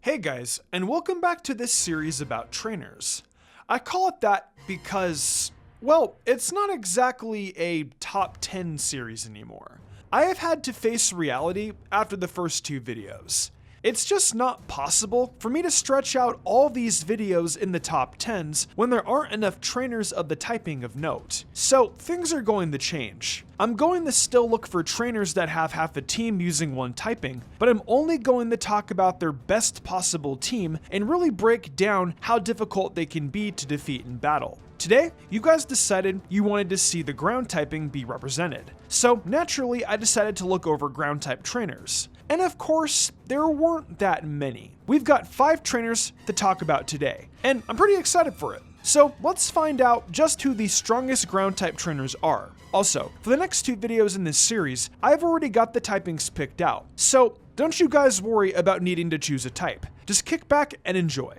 Hey guys, and welcome back to this series about trainers. I call it that because, well, it's not exactly a top 10 series anymore. I have had to face reality after the first two videos. It's just not possible for me to stretch out all these videos in the top 10s when there aren't enough trainers of the typing of note. So things are going to change. I'm going to still look for trainers that have half a team using one typing, but I'm only going to talk about their best possible team and really break down how difficult they can be to defeat in battle. Today, you guys decided you wanted to see the ground typing be represented. So naturally, I decided to look over ground type trainers. And of course, there weren't that many. We've got 5 trainers to talk about today, and I'm pretty excited for it. So let's find out just who the strongest ground type trainers are. Also, for the next 2 videos in this series, I've already got the typings picked out. So don't you guys worry about needing to choose a type. Just kick back and enjoy.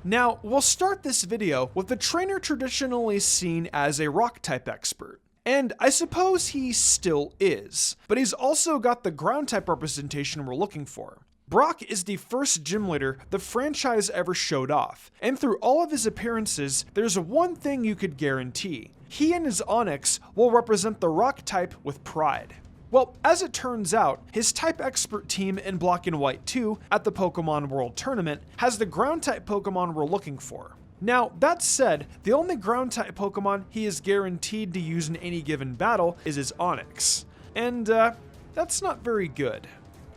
Now, we'll start this video with the trainer traditionally seen as a rock type expert. And I suppose he still is, but he's also got the ground type representation we're looking for. Brock is the first gym leader the franchise ever showed off, and through all of his appearances, there's one thing you could guarantee. He and his Onyx will represent the rock type with pride. Well, as it turns out, his type expert team in Black and White 2 at the Pokemon World Tournament has the ground type Pokemon we're looking for. Now, that said, the only ground type Pokemon he is guaranteed to use in any given battle is his Onyx. And that's not very good.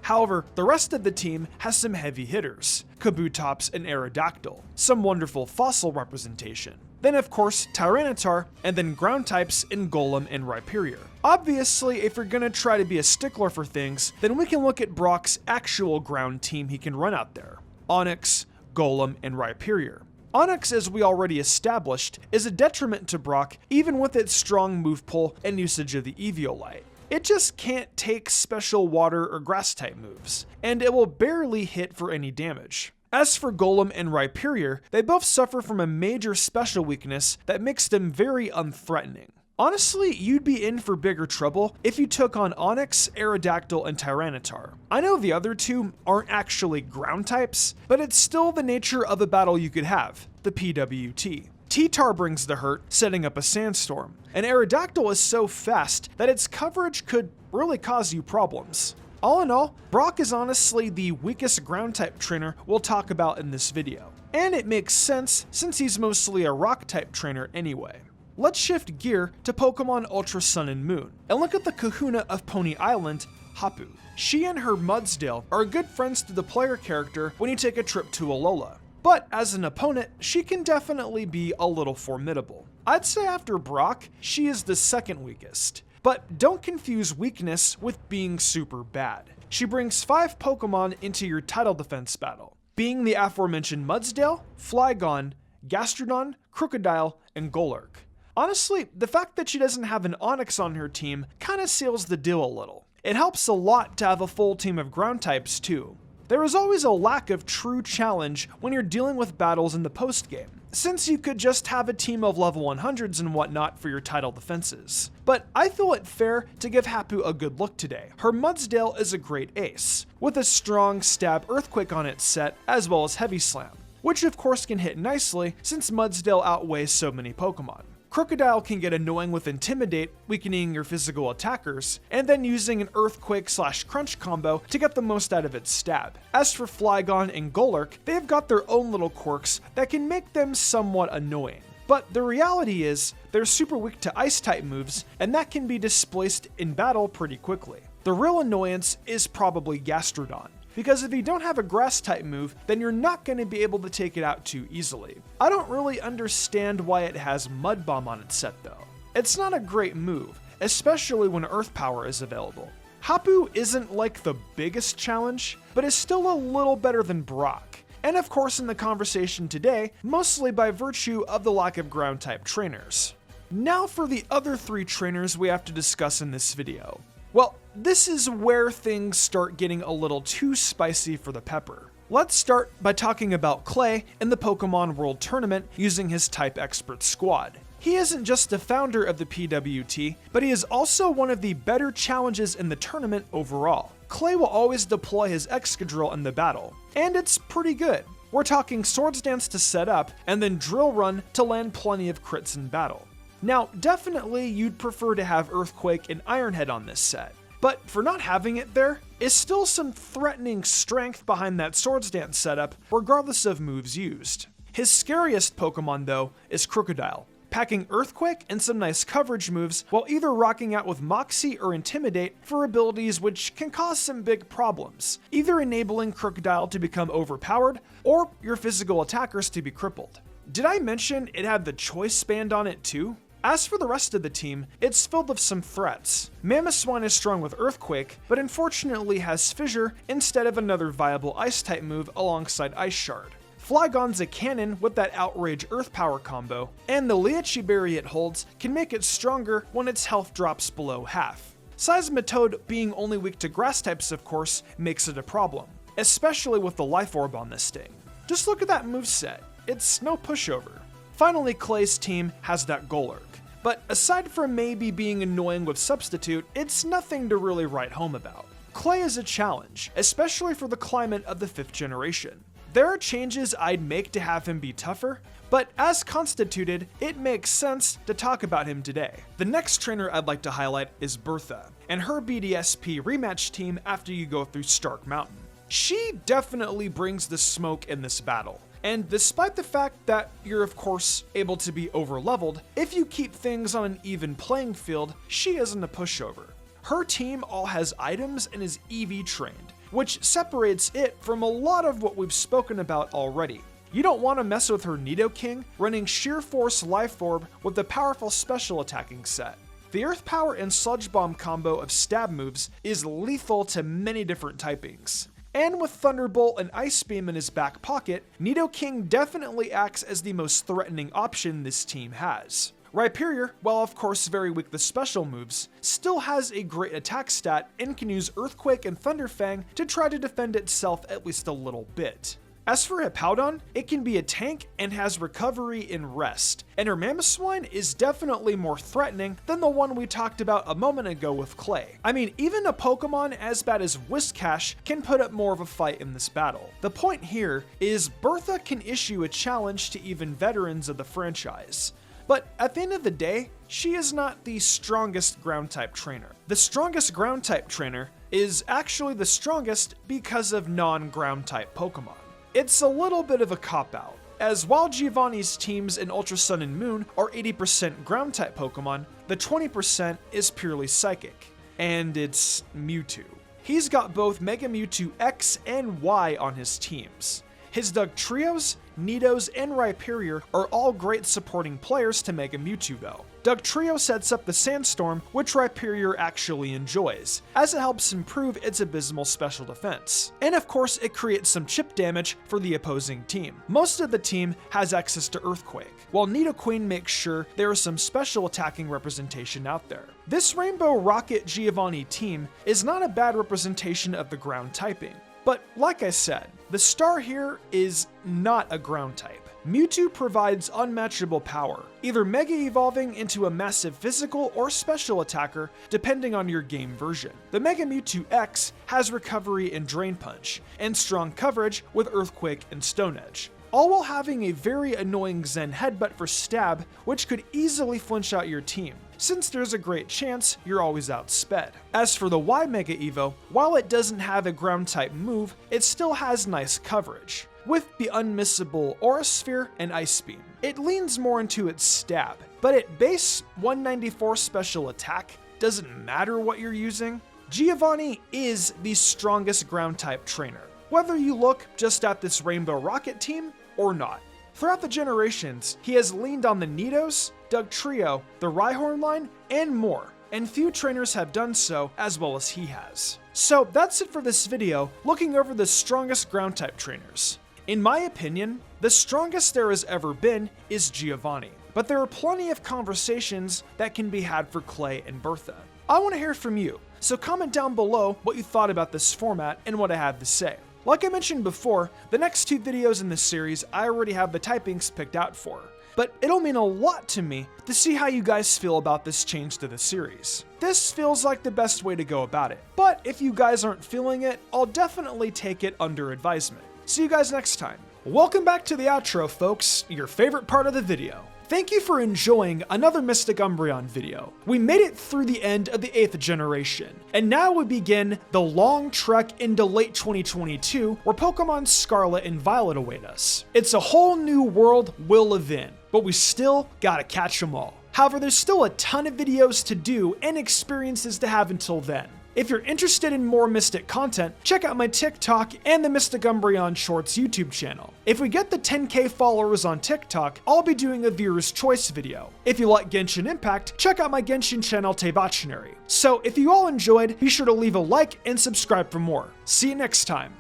However, the rest of the team has some heavy hitters, Kabutops and Aerodactyl, some wonderful fossil representation. Then of course, Tyranitar, and then ground types in Golem and Rhyperior. Obviously, if you're gonna try to be a stickler for things, then we can look at Brock's actual ground team he can run out there. Onyx, Golem, and Rhyperior. Onyx, as we already established, is a detriment to Brock even with its strong move pull and usage of the Eviolite. It just can't take special water or grass type moves, and it will barely hit for any damage. As for Golem and Rhyperior, they both suffer from a major special weakness that makes them very unthreatening. Honestly, you'd be in for bigger trouble if you took on Onyx, Aerodactyl, and Tyranitar. I know the other two aren't actually ground types, but it's still the nature of a battle you could have, the PWT. T-Tar brings the hurt, setting up a sandstorm, and Aerodactyl is so fast that its coverage could really cause you problems. All in all, Brock is honestly the weakest ground type trainer we'll talk about in this video. And it makes sense since he's mostly a rock type trainer anyway. Let's shift gear to Pokemon Ultra Sun and Moon, and look at the kahuna of Pony Island, Hapu. She and her Mudsdale are good friends to the player character when you take a trip to Alola. But as an opponent, she can definitely be a little formidable. I'd say after Brock, she is the second weakest. But don't confuse weakness with being super bad. She brings 5 Pokemon into your title defense battle, being the aforementioned Mudsdale, Flygon, Gastrodon, Crocodile, and Golurk. Honestly, the fact that she doesn't have an Onyx on her team kinda seals the deal a little. It helps a lot to have a full team of ground types too. There is always a lack of true challenge when you're dealing with battles in the post-game, since you could just have a team of level 100s and whatnot for your title defenses. But I feel it fair to give Hapu a good look today. Her Mudsdale is a great ace, with a strong stab Earthquake on its set as well as Heavy Slam, which of course can hit nicely since Mudsdale outweighs so many Pokemon. Crocodile can get annoying with Intimidate, weakening your physical attackers, and then using an Earthquake/Crunch combo to get the most out of its stab. As for Flygon and Golurk, they've got their own little quirks that can make them somewhat annoying. But the reality is, they're super weak to Ice-type moves, and that can be displaced in battle pretty quickly. The real annoyance is probably Gastrodon, because if you don't have a grass type move, then you're not going to be able to take it out too easily. I don't really understand why it has Mud Bomb on its set though. It's not a great move, especially when Earth Power is available. Hapu isn't like the biggest challenge, but is still a little better than Brock. And of course in the conversation today, mostly by virtue of the lack of ground type trainers. Now for the other 3 trainers we have to discuss in this video. Well, this is where things start getting a little too spicy for the pepper. Let's start by talking about Clay in the Pokemon World Tournament using his Type Expert squad. He isn't just the founder of the PWT, but he is also one of the better challenges in the tournament overall. Clay will always deploy his Excadrill in the battle, and it's pretty good. We're talking Swords Dance to set up, and then Drill Run to land plenty of crits in battle. Now, definitely you'd prefer to have Earthquake and Iron Head on this set, but for not having it there is still some threatening strength behind that Swords Dance setup, regardless of moves used. His scariest Pokemon, though, is Crocodile, packing Earthquake and some nice coverage moves while either rocking out with Moxie or Intimidate for abilities which can cause some big problems, either enabling Crocodile to become overpowered or your physical attackers to be crippled. Did I mention it had the Choice Band on it too? As for the rest of the team, it's filled with some threats. Mamoswine is strong with Earthquake, but unfortunately has Fissure instead of another viable Ice-type move alongside Ice Shard. Flygon's a cannon with that Outrage Earth Power combo, and the Liachi Berry it holds can make it stronger when its health drops below half. Seismitoad being only weak to grass types, of course, makes it a problem, especially with the Life Orb on this thing. Just look at that moveset, it's no pushover. Finally, Clay's team has that Golurk, but aside from maybe being annoying with Substitute, it's nothing to really write home about. Clay is a challenge, especially for the climate of the 5th generation. There are changes I'd make to have him be tougher, but as constituted, it makes sense to talk about him today. The next trainer I'd like to highlight is Berthia, and her BDSP rematch team after you go through Stark Mountain. She definitely brings the smoke in this battle. And despite the fact that you're of course able to be overleveled, if you keep things on an even playing field, she isn't a pushover. Her team all has items and is EV trained, which separates it from a lot of what we've spoken about already. You don't want to mess with her Nidoking, running Sheer Force Life Orb with a powerful special attacking set. The Earth Power and Sludge Bomb combo of stab moves is lethal to many different typings. And with Thunderbolt and Ice Beam in his back pocket, Nidoking definitely acts as the most threatening option this team has. Rhyperior, while of course very weak to special moves, still has a great attack stat and can use Earthquake and Thunderfang to try to defend itself at least a little bit. As for Hippowdon, it can be a tank and has recovery and rest, and her Mamoswine is definitely more threatening than the one we talked about a moment ago with Clay. I mean, even a Pokemon as bad as Whiscash can put up more of a fight in this battle. The point here is Berthia can issue a challenge to even veterans of the franchise. But at the end of the day, she is not the strongest ground-type trainer. The strongest ground-type trainer is actually the strongest because of non-ground-type Pokemon. It's a little bit of a cop-out, as while Giovanni's teams in Ultra Sun and Moon are 80% ground-type Pokemon, the 20% is purely Psychic, and it's Mewtwo. He's got both Mega Mewtwo X and Y on his teams. His Dugtrios, Nidos, and Rhyperior are all great supporting players to Mega Mewtwo though. Dugtrio sets up the Sandstorm, which Rhyperior actually enjoys, as it helps improve its abysmal special defense. And of course, it creates some chip damage for the opposing team. Most of the team has access to Earthquake, while Nidoqueen makes sure there is some special attacking representation out there. This Rainbow Rocket Giovanni team is not a bad representation of the ground typing. But like I said, the star here is not a ground type. Mewtwo provides unmatchable power, either Mega Evolving into a massive physical or special attacker depending on your game version. The Mega Mewtwo X has recovery and Drain Punch, and strong coverage with Earthquake and Stone Edge, all while having a very annoying Zen Headbutt for stab, which could easily flinch out your team, since there's a great chance you're always outsped. As for the Y Mega Evo, while it doesn't have a ground type move, it still has nice coverage, with the unmissable Aura Sphere and Ice Beam. It leans more into its stab, but at base 194 special attack, doesn't matter what you're using. Giovanni is the strongest ground type trainer, whether you look just at this Rainbow Rocket team or not. Throughout the generations, he has leaned on the Nidos, Dugtrio, the Rhyhorn line, and more, and few trainers have done so as well as he has. So that's it for this video, looking over the strongest ground type trainers. In my opinion, the strongest there has ever been is Giovanni, but there are plenty of conversations that can be had for Clay and Berthia. I want to hear from you, so comment down below what you thought about this format and what I had to say. Like I mentioned before, the next 2 videos in this series I already have the typings picked out for, but it'll mean a lot to me to see how you guys feel about this change to the series. This feels like the best way to go about it, but if you guys aren't feeling it, I'll definitely take it under advisement. See you guys next time. Welcome back to the outro, folks, your favorite part of the video. Thank you for enjoying another Mystic Umbreon video. We made it through the end of the 8th generation, and now we begin the long trek into late 2022 where Pokemon Scarlet and Violet await us. It's a whole new world we'll live in, but we still gotta catch them all. However, there's still a ton of videos to do and experiences to have until then. If you're interested in more Mystic content, check out my TikTok and the Mystic Umbreon Shorts YouTube channel. If we get the 10k followers on TikTok, I'll be doing a viewer's choice video. If you like Genshin Impact, check out my Genshin channel Teibachinary. So if you all enjoyed, be sure to leave a like and subscribe for more. See you next time.